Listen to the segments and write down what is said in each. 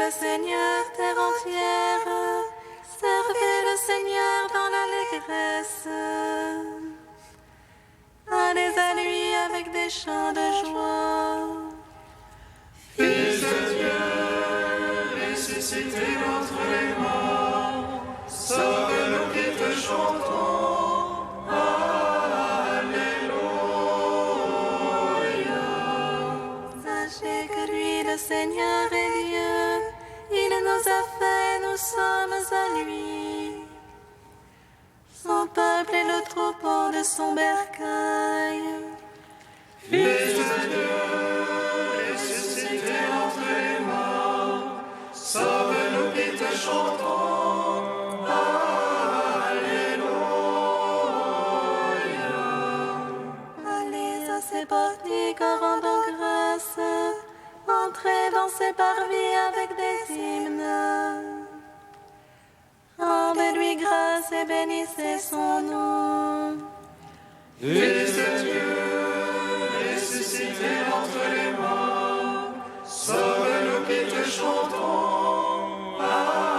le Seigneur, terre entière, servez le Seigneur dans l'allégresse. Allez à lui avec des chants de joie. Fils de Dieu, ressuscité d'entre les morts, sauve-nous qui te chantons. Alléluia. Sachez que lui, le Seigneur, est Dieu. Il nous a fait, nous sommes à lui. Son peuple est le troupeau de son bercail. Fils de Dieu, ressuscité d'entre les morts, sauve-nous qui te chantons. Alléluia. Allez à ses portiques en rendant grâce. Entrez dans ses parvis avec des hymnes. Rendez-lui grâce et bénissez son nom. Fils de Dieu, ressuscité d'entre les morts, sauve-nous qui te chantons. Alléluia.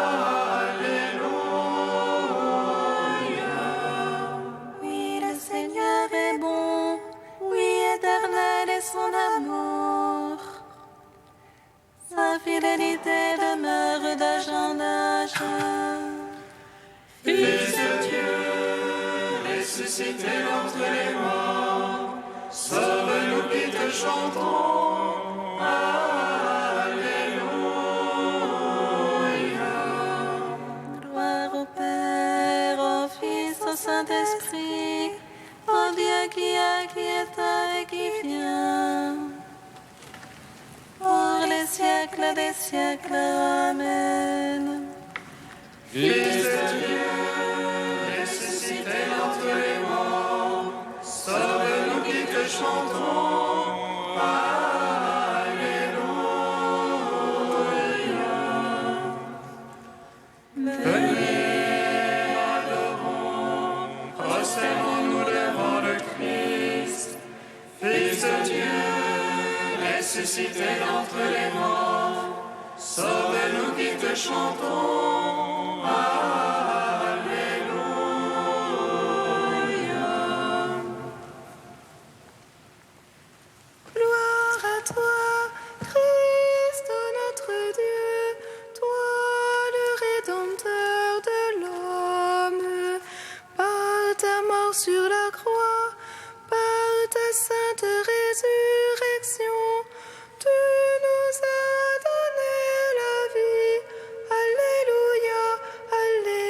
Oui, le Seigneur est bon. Oui, éternel est son amour. Sa fidélité demeure d'âge en âge. Fils de Dieu, ressuscité d'entre les morts, sauve-nous qui te chantons. Alléluia. Gloire au Père, au Fils, au Saint-Esprit, au Dieu qui est et qui vient. Pour les siècles des siècles. Amen. Fils de Dieu, ressuscité d'entre les morts, sauve-nous qui te chantons. Alléluia. Venez, adorons, prosternons-nous devant le Christ. Fils de Dieu, ressuscité d'entre les morts, sauve-nous qui te chantons. Gloire à toi, Christ notre Dieu, toi le Rédempteur de l'homme. Par ta mort sur la croix, par ta sainte résurrection, tu nous as donné la vie. Alléluia, Alléluia.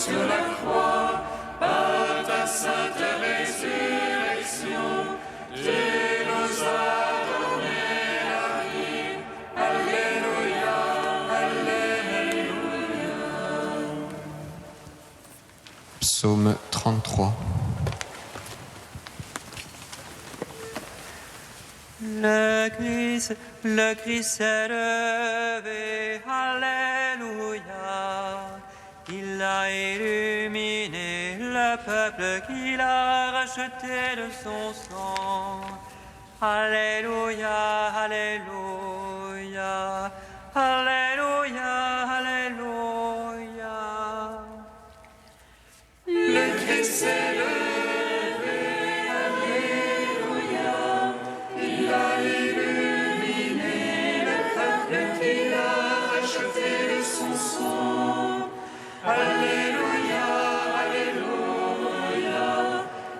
sur la croix, par ta sainte résurrection, tu nous as donné la vie. Alléluia, Alléluia. Psaume 33. Le Christ s'est levé, Alléluia. Il a illuminé le peuple qu'il a racheté de son sang. Alléluia, Alléluia, Alléluia, Alléluia. Le Christ s'est levé, Alléluia. Il a illuminé le peuple qu'il a racheté de son sang. Alléluia, Alléluia,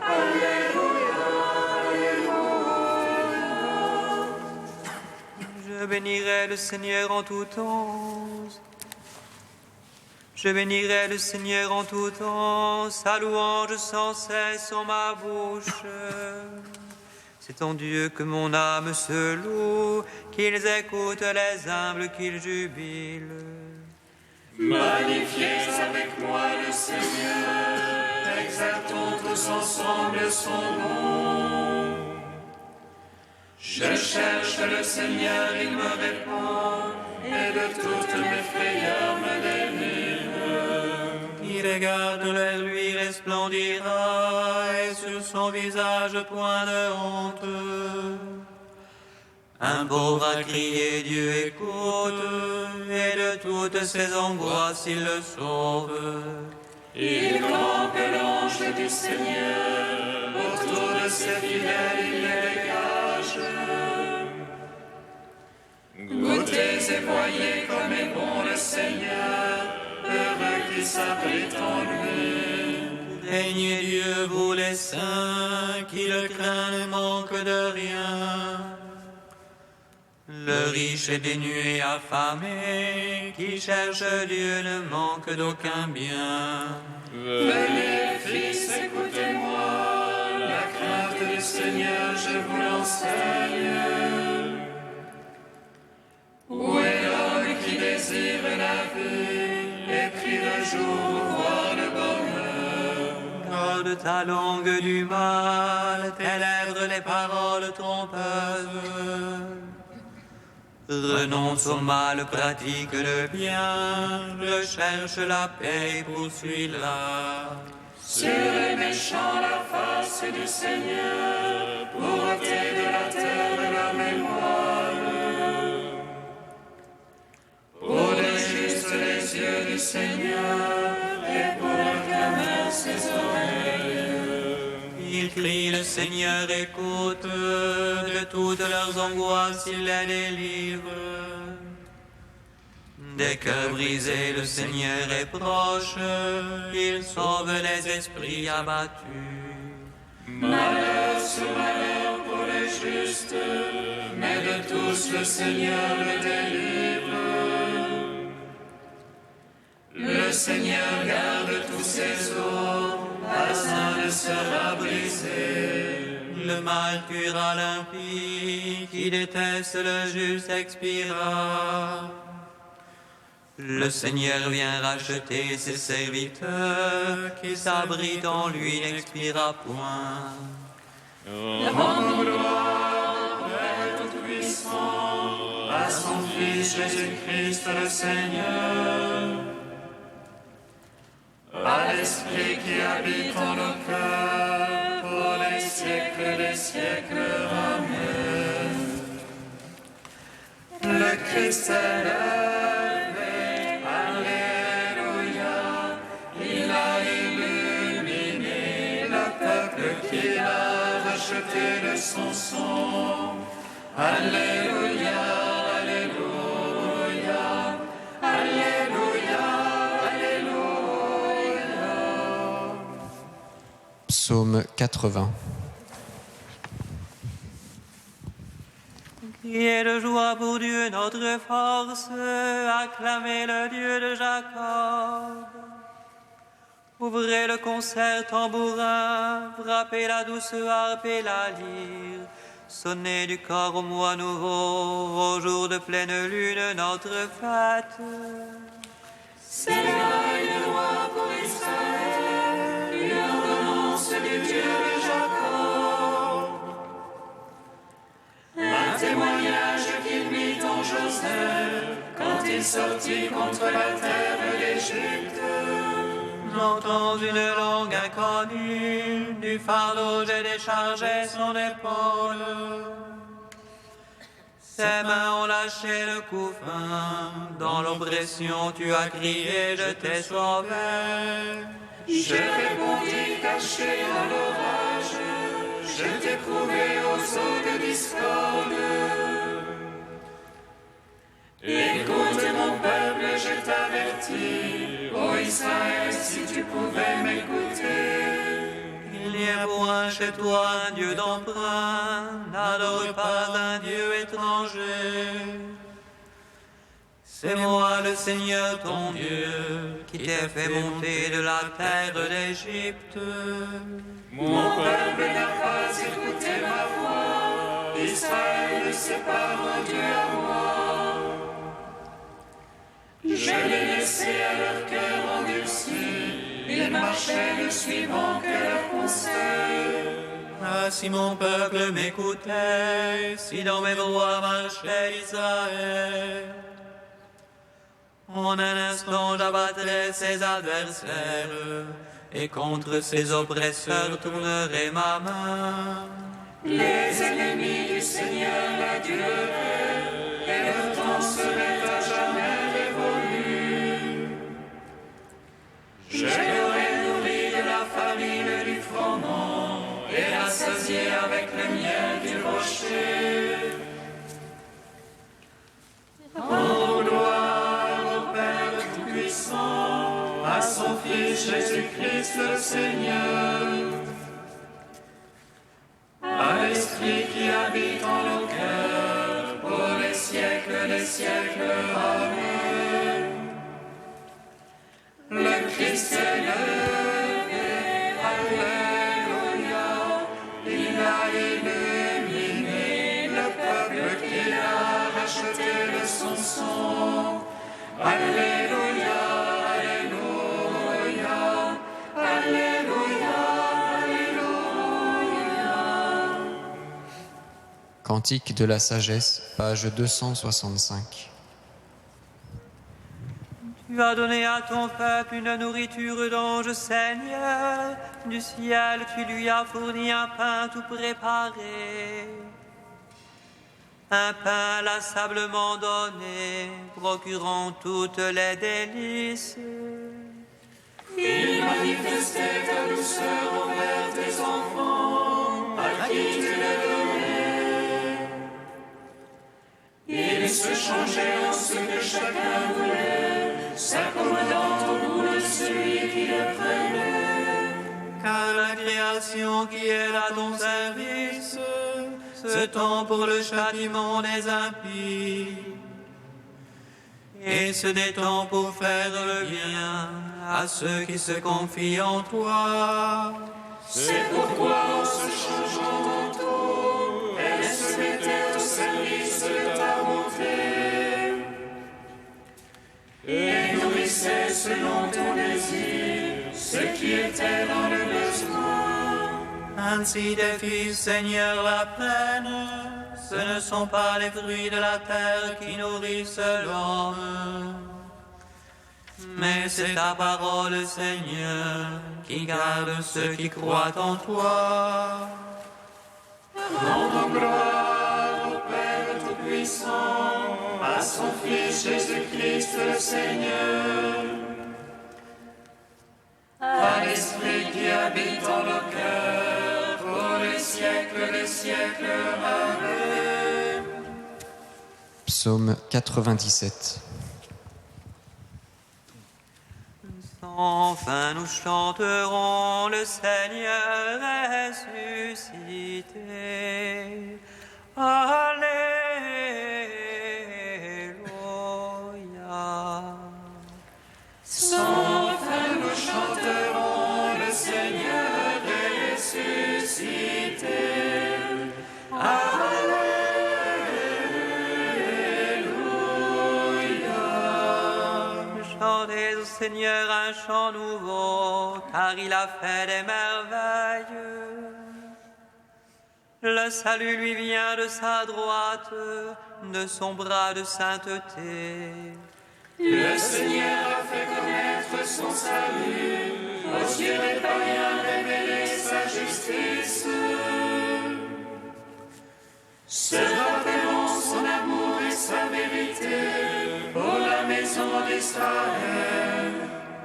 Alléluia, Alléluia. Je bénirai le Seigneur en tout temps. Je bénirai le Seigneur en tout temps, sa louange sans cesse en ma bouche. C'est en Dieu que mon âme se loue, qu'ils écoutent les humbles, qu'ils jubilent. Magnifiez avec moi le Seigneur, exaltons tous ensemble son nom. Je cherche le Seigneur, il me répond, et de toutes mes frayeurs me délivre. Qui regarde vers lui resplendira, et sur son visage point de honte. Un pauvre a crié, Dieu écoute, et de toutes ses angoisses il le sauve. Il campe l'ange du Seigneur, autour de ses fidèles il les dégage. Goûtez et voyez comme est bon le Seigneur, heureux qui s'abrite en lui. Craignez Dieu, vous les saints, qui le craignent ne manque de rien. Le riche est dénué, affamé, qui cherche Dieu ne manque d'aucun bien. Venez, fils, écoutez-moi, la crainte du Seigneur, je vous l'enseigne. Où est l'homme qui désire la vie et prie le jour pour voir le bonheur? Garde ta langue du mal, tes lèvres les paroles trompeuses. Renonce au mal, pratique le bien, recherche la paix et poursuis-la. Sur les méchants la face du Seigneur, pour ôter de la terre de la mémoire. Pour les justes les yeux du Seigneur, et pour le clameur ses oreilles. Ils crient, le Seigneur écoute, de toutes leurs angoisses il les délivre. Des cœurs brisés, le Seigneur est proche, il sauve les esprits abattus. Malheur sur malheur pour les justes, mais de tous le Seigneur le délivre. Le Seigneur garde tous ses eaux, personne ne sera brisé. Le mal tuera l'impie, qui déteste le juste expira. Le Seigneur vient racheter ses serviteurs, qui s'abritent en lui n'expira point. Rendons gloire au Père Tout-Puissant, à son Fils Jésus-Christ le Seigneur, à l'Esprit qui habite en nos cœurs, pour les siècles des siècles. Amen. Le Christ est levé, Alléluia, il a illuminé le peuple qu'il a racheté de son sang. Alléluia, Alléluia, Alléluia, Alléluia. Psaume 80. Criez de joie pour Dieu notre force, acclamez le Dieu de Jacob. concert tambourin, frappez la douce harpe et la lyre, sonnez du corps au mois nouveau, au jour de pleine lune, notre fête. C'est la une loi pour Israël, une ordonnance du Dieu de Jacob. Un témoignage qu'il mit en Joseph quand il sortit contre la terre d'Égypte. J'entends une langue inconnue, du fardeau j'ai déchargé son épaule. Ses mains ont lâché le couffin, dans l'oppression tu as crié, je t'ai sauvé. J'ai répondu caché dans l'orage, je t'ai trouvé aux eaux de discorde. Écoute mon peuple, je t'avertis, ô Israël, si tu pouvais m'écouter. Il n'y a point chez toi un Dieu d'emprunt, n'adore pas un Dieu étranger. C'est moi le Seigneur ton Dieu, qui t'ai fait monter de la terre d'Égypte. Mon peuple n'a pas écouté ma voix, Israël ne s'est pas rendu à moi. Je les laissais à leur cœur endurci, ils marchaient ne suivant que leur conseil. Ah, si mon peuple m'écoutait, si dans mes voies marchait Israël, en un instant j'abattrais ses adversaires, et contre ses oppresseurs tournerai ma main. Les ennemis du Seigneur l'aduleraient, et leur temps serait à jamais révolu. Je l'aurais nourri de la farine du froment, et rassasié avec le miel du rocher. En gloire au Père Tout-Puissant, à son Fils Jésus-Christ le Seigneur, à l'Esprit qui habite en nos cœurs, pour les siècles des siècles. Amen. Le Christ est levé, Alléluia, il a illuminé le peuple qu'il a racheté de son sang. Alléluia, Alléluia, Alléluia, Alléluia. Cantique de la sagesse, page 265. Tu as donné à ton peuple une nourriture d'ange, Seigneur. Du ciel, tu lui as fourni un pain tout préparé. Un pain lassablement donné, procurant toutes les délices. Il manifestait ta douceur envers tes enfants, à qui tu l'as donné. Il se changeait en ce que chacun voulait, s'accommodant au goût de celui qui le prenait. Car la création qui est à ton service se tend pour le châtiment des impies et se détend pour faire le bien à ceux qui se confient en toi. C'est pourquoi en se changeant en tout, elle se mettait au service de ta bonté et nourrissait selon ton désir ceux qui étaient dans le besoin. Ainsi tes fils, Seigneur, la prennent. Ce ne sont pas les fruits de la terre qui nourrissent l'homme, mais c'est ta parole, Seigneur, qui garde ceux qui croient en toi. Rendons gloire au Père Tout-Puissant, à son Fils Jésus-Christ le Seigneur, à l'Esprit qui habite en nos cœurs, pour les siècles des siècles. Amen. Psaume 97. Sans fin nous chanterons, le Seigneur est ressuscité. Alléluia. Sans fin nous chanterons, le Seigneur un chant nouveau, car il a fait des merveilles. Le salut lui vient de sa droite, de son bras de sainteté. Le Seigneur a fait connaître son salut, aux yeux des païens révéler sa justice. Se rappelons son amour et sa vérité pour la maison d'Israël.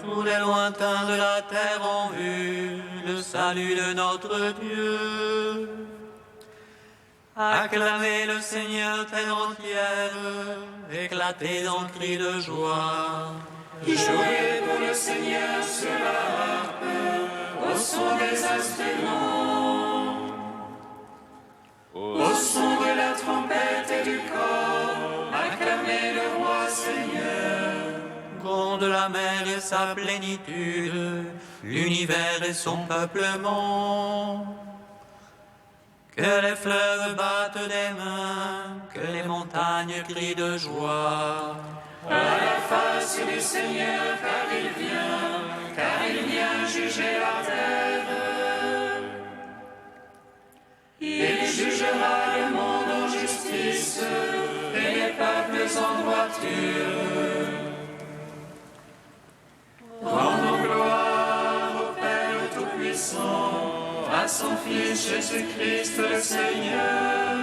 Tous les lointains de la terre ont vu le salut de notre Dieu. Acclamez le Seigneur terre entière, éclatez en cris de joie. Jouez pour le Seigneur sur la harpe, au son des instruments, au son de la trompette et du cor, acclamez le roi Seigneur. Gronde la mer et sa plénitude, l'univers et son peuplement. Que les fleuves battent des mains, que les montagnes crient de joie. À la face du Seigneur, car il vient juger la terre. Il jugera le monde en justice et les peuples en droiture. Rendons gloire au Père Tout-Puissant, à son Fils Jésus-Christ le Seigneur,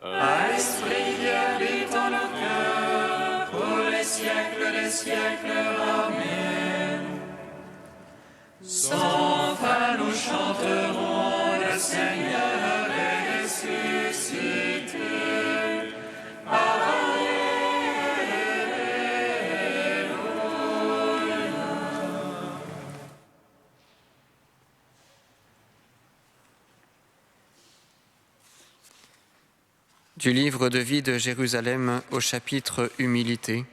à l'Esprit qui habite en nos cœurs, pour les siècles des siècles. Amen. Sans fin nous chanterons, le Seigneur est ressuscité. Du livre de vie de Jérusalem au chapitre Humilité.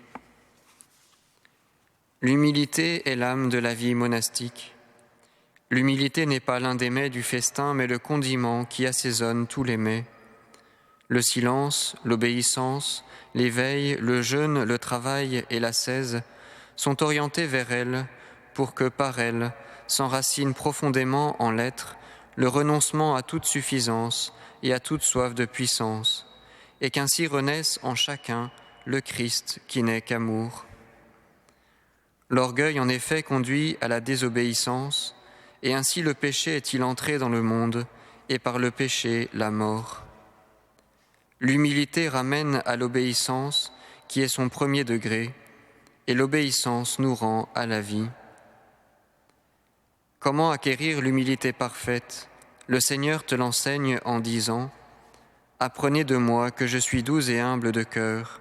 L'humilité est l'âme de la vie monastique. L'humilité n'est pas l'un des mets du festin, mais le condiment qui assaisonne tous les mets. Le silence, l'obéissance, l'éveil, le jeûne, le travail et l'ascèse sont orientés vers elle pour que par elle s'enracine profondément en l'être le renoncement à toute suffisance et à toute soif de puissance, et qu'ainsi renaisse en chacun le Christ qui n'est qu'amour. L'orgueil en effet conduit à la désobéissance, et ainsi le péché est-il entré dans le monde, et par le péché la mort. L'humilité ramène à l'obéissance qui est son premier degré, et l'obéissance nous rend à la vie. Comment acquérir l'humilité parfaite? Le Seigneur te l'enseigne en disant « Apprenez de moi que je suis doux et humble de cœur,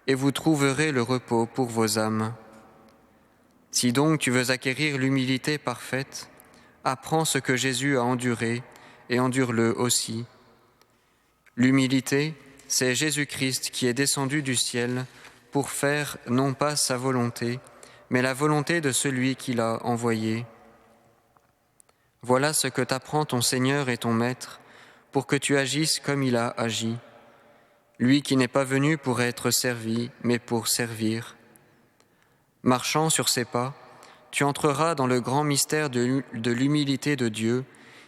et vous trouverez le repos pour vos âmes. » Si donc tu veux acquérir l'humilité parfaite, apprends ce que Jésus a enduré, et endure-le aussi. L'humilité, c'est Jésus-Christ qui est descendu du ciel pour faire non pas sa volonté, mais la volonté de celui qui l'a envoyé. Voilà ce que t'apprend ton Seigneur et ton Maître, pour que tu agisses comme il a agi. Lui qui n'est pas venu pour être servi, mais pour servir. Marchant sur ses pas, tu entreras dans le grand mystère de l'humilité de Dieu,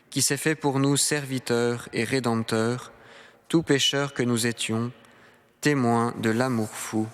qui s'est fait pour nous serviteur et rédempteur, tout pécheurs que nous étions, témoins de l'amour fou.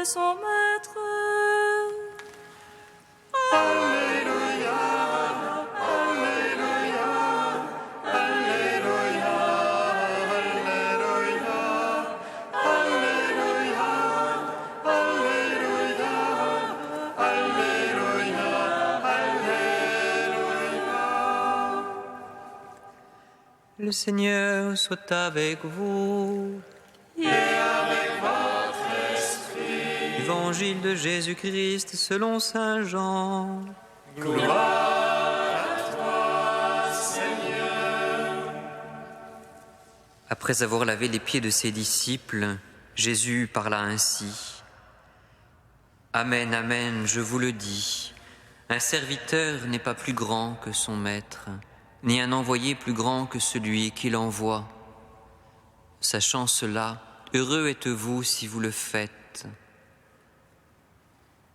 son maître. Alléluia, Alléluia, Alléluia, Alléluia, Alléluia, Alléluia, Alléluia. Le Seigneur soit avec vous. Et avec votre esprit. Évangile de Jésus-Christ selon saint Jean. Gloire à toi, Seigneur. Après avoir lavé les pieds de ses disciples, Jésus parla ainsi. Amen, amen, je vous le dis. Un serviteur n'est pas plus grand que son maître, ni un envoyé plus grand que celui qui l'envoie. Sachant cela, heureux êtes-vous si vous le faites.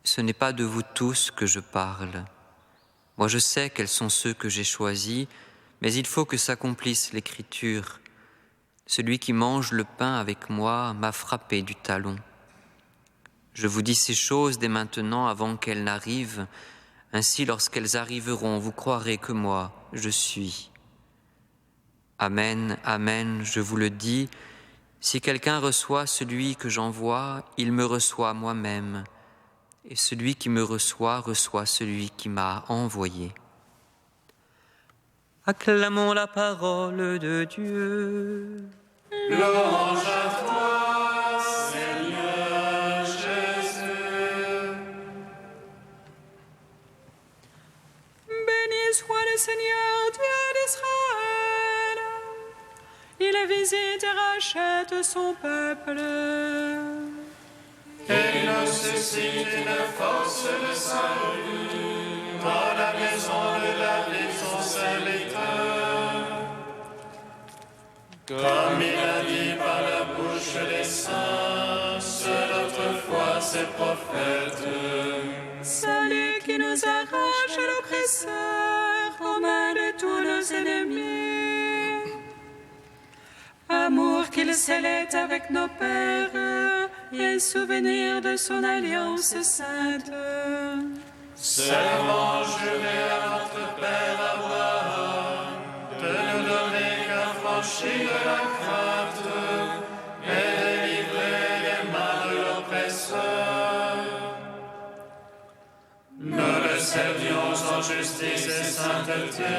Ce n'est pas de vous tous que je parle. Moi je sais quels sont ceux que j'ai choisis, mais il faut que s'accomplisse l'Écriture. Celui qui mange le pain avec moi m'a frappé du talon. Je vous dis ces choses dès maintenant avant qu'elles n'arrivent. Ainsi, lorsqu'elles arriveront, vous croirez que moi, je suis. Amen, amen, je vous le dis, si quelqu'un reçoit celui que j'envoie, il me reçoit moi-même, et celui qui me reçoit reçoit celui qui m'a envoyé. Acclamons la parole de Dieu. Louange à toi, Seigneur Jésus. Béni soit le Seigneur, Dieu d'Israël. Il visite et rachète son peuple. Et nous suscite une force de salut dans la maison de la vie de son serviteur. Comme il a dit par la bouche des saints, seul autrefois ses prophètes. Salut qui nous arrache à l'oppresseur, aux mains de tous nos ennemis. Amour qu'il scellait avec nos pères, et souvenir de son alliance sainte. Seulement juré à notre Père Abraham de nous donner qu'affranchis de la crainte et délivrer des mains de l'oppresseur. Nous le servions en justice et sainteté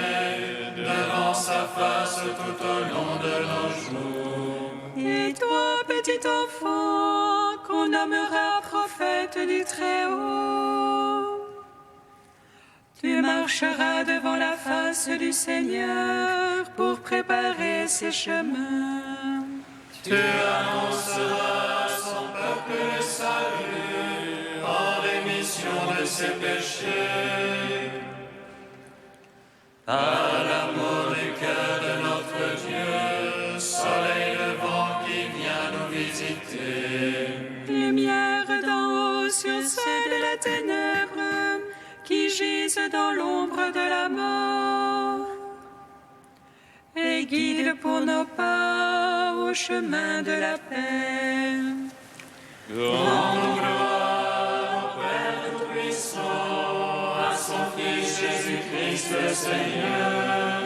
devant sa face tout au long de nos jours. Et toi, petit enfant, qu'on nommera prophète du Très-Haut, tu marcheras devant la face du Seigneur pour préparer ses chemins. Tu annonceras à son peuple le salut en rémission de ses péchés. Par l'amour du cœur de notre Dieu, soleil levant qui vient nous visiter. Lumière d'en haut sur ceux de la ténèbre qui gisent dans l'ombre de la mort. Et guide pour nos pas au chemin de la paix. Grande gloire au Père Tout-Puissant, à son Fils Jésus-Christ le Seigneur,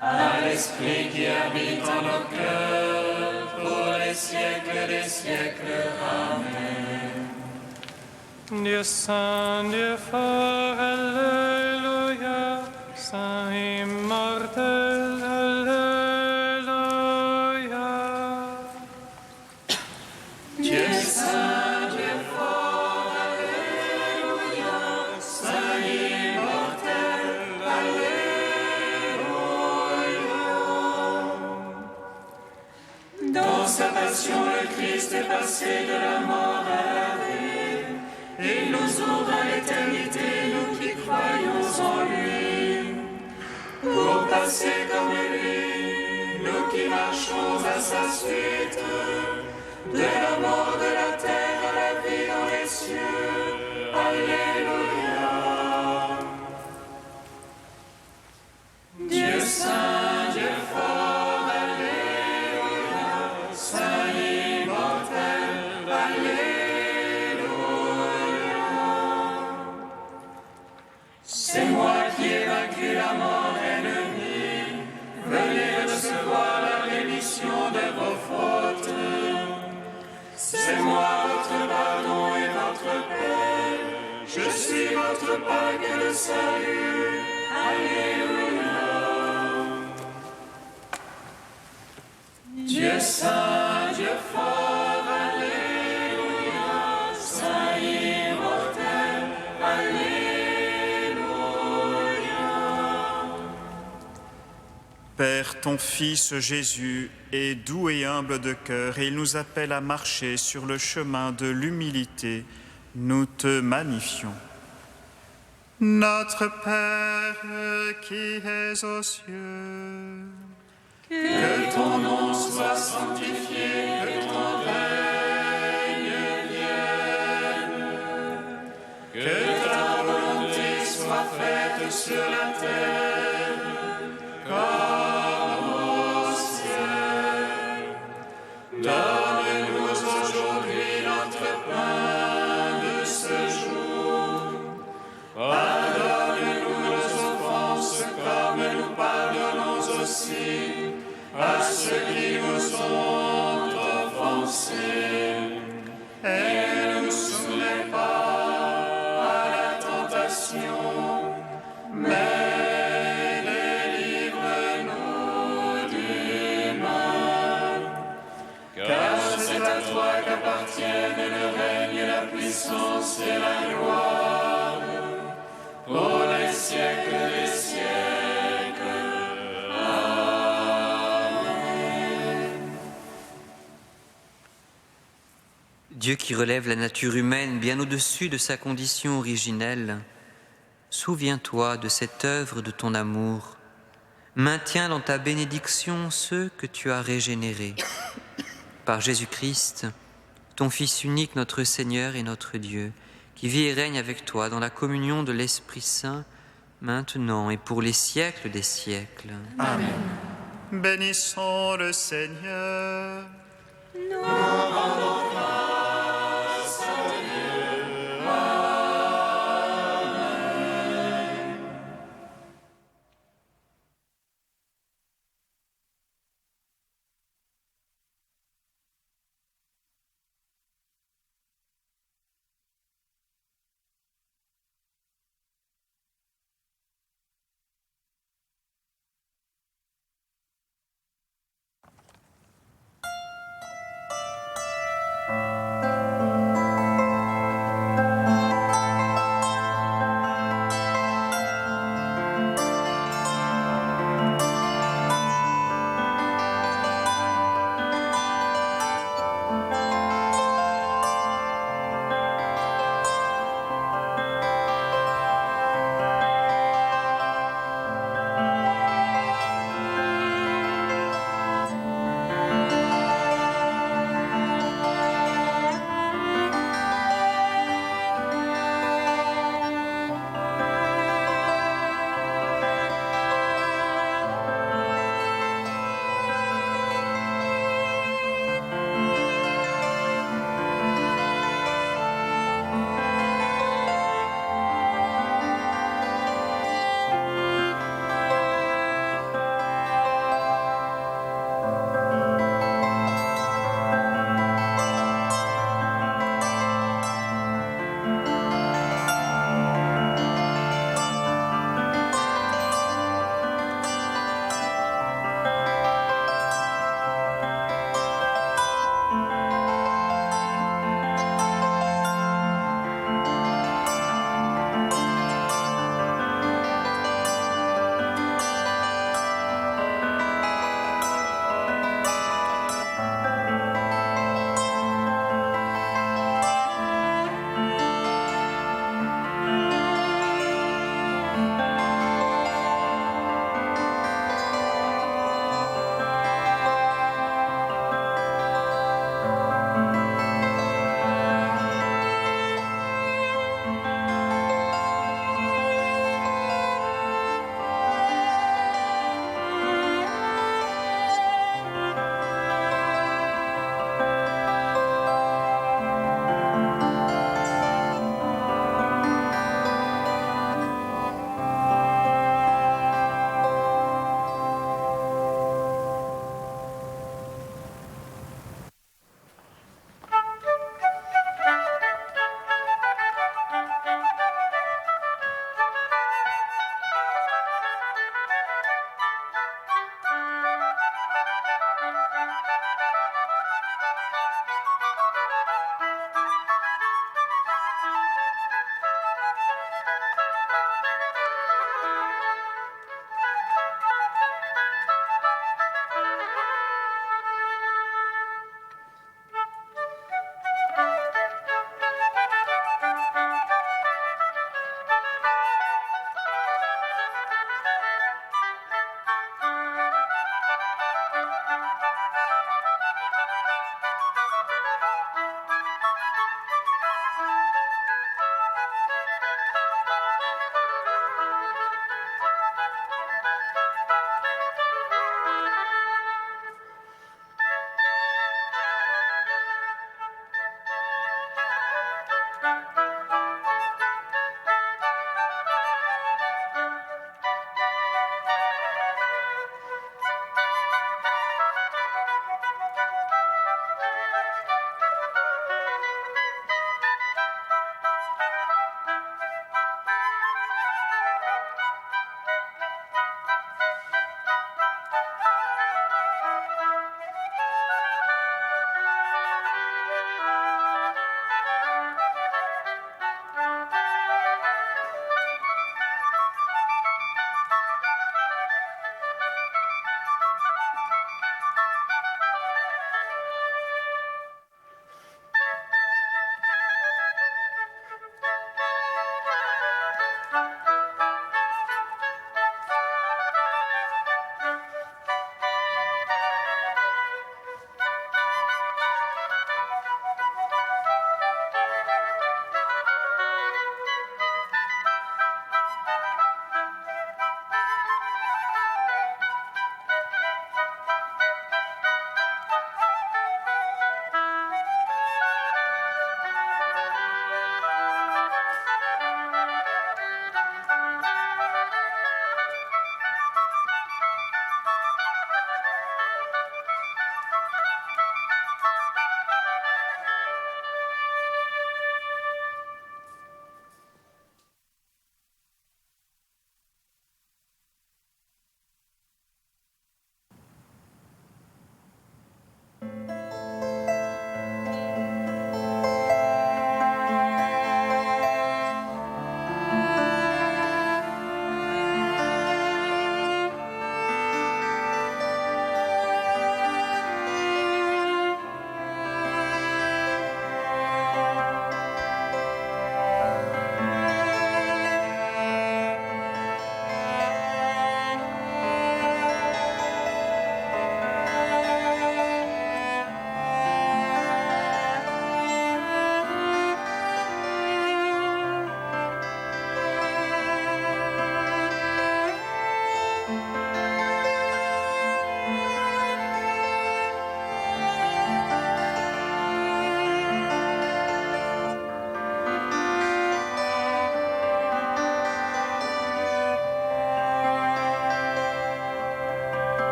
à l'Esprit qui habite en nos cœurs, pour les siècles des siècles. Amen. Dieu saint, Dieu fort, Alléluia, Saint immortel, Alléluia. Dieu saint, Dieu fort, Alléluia, Saint immortel, Alléluia. Dans sa passion, le Christ est passé de la mort à la vie. Il nous ouvre à l'éternité, nous qui croyons en lui. Pour passer comme lui, nous qui marchons à sa suite, de la mort de la terre à la vie dans les cieux. Alléluia. Dieu saint, Dieu fort, Alléluia. Saint immortel, autre pas que le salut. Alléluia. Dieu saint, Dieu fort, Alléluia. Saint immortel, Alléluia. Père, ton Fils Jésus est doux et humble de cœur et il nous appelle à marcher sur le chemin de l'humilité. Nous te magnifions. Notre Père qui es aux cieux, que ton nom soit sanctifié, que ton règne vienne, que ta volonté soit faite sur la terre comme au ciel. Donne-nous aujourd'hui notre pain de ce jour. Pardonne-nous nos offenses comme nous pardonnons aussi à ceux qui nous ont offensés. Et ne nous soumets pas à la tentation, mais délivre-nous du mal. Car c'est à toi qu'appartiennent le règne, la puissance et la gloire, pour les siècles des siècles. Dieu qui relève la nature humaine bien au-dessus de sa condition originelle, souviens-toi de cette œuvre de ton amour. Maintiens dans ta bénédiction ceux que tu as régénérés. Par Jésus-Christ, ton Fils unique, notre Seigneur et notre Dieu, qui vit et règne avec toi dans la communion de l'Esprit Saint, maintenant et pour les siècles des siècles. Amen. Bénissons le Seigneur. Nous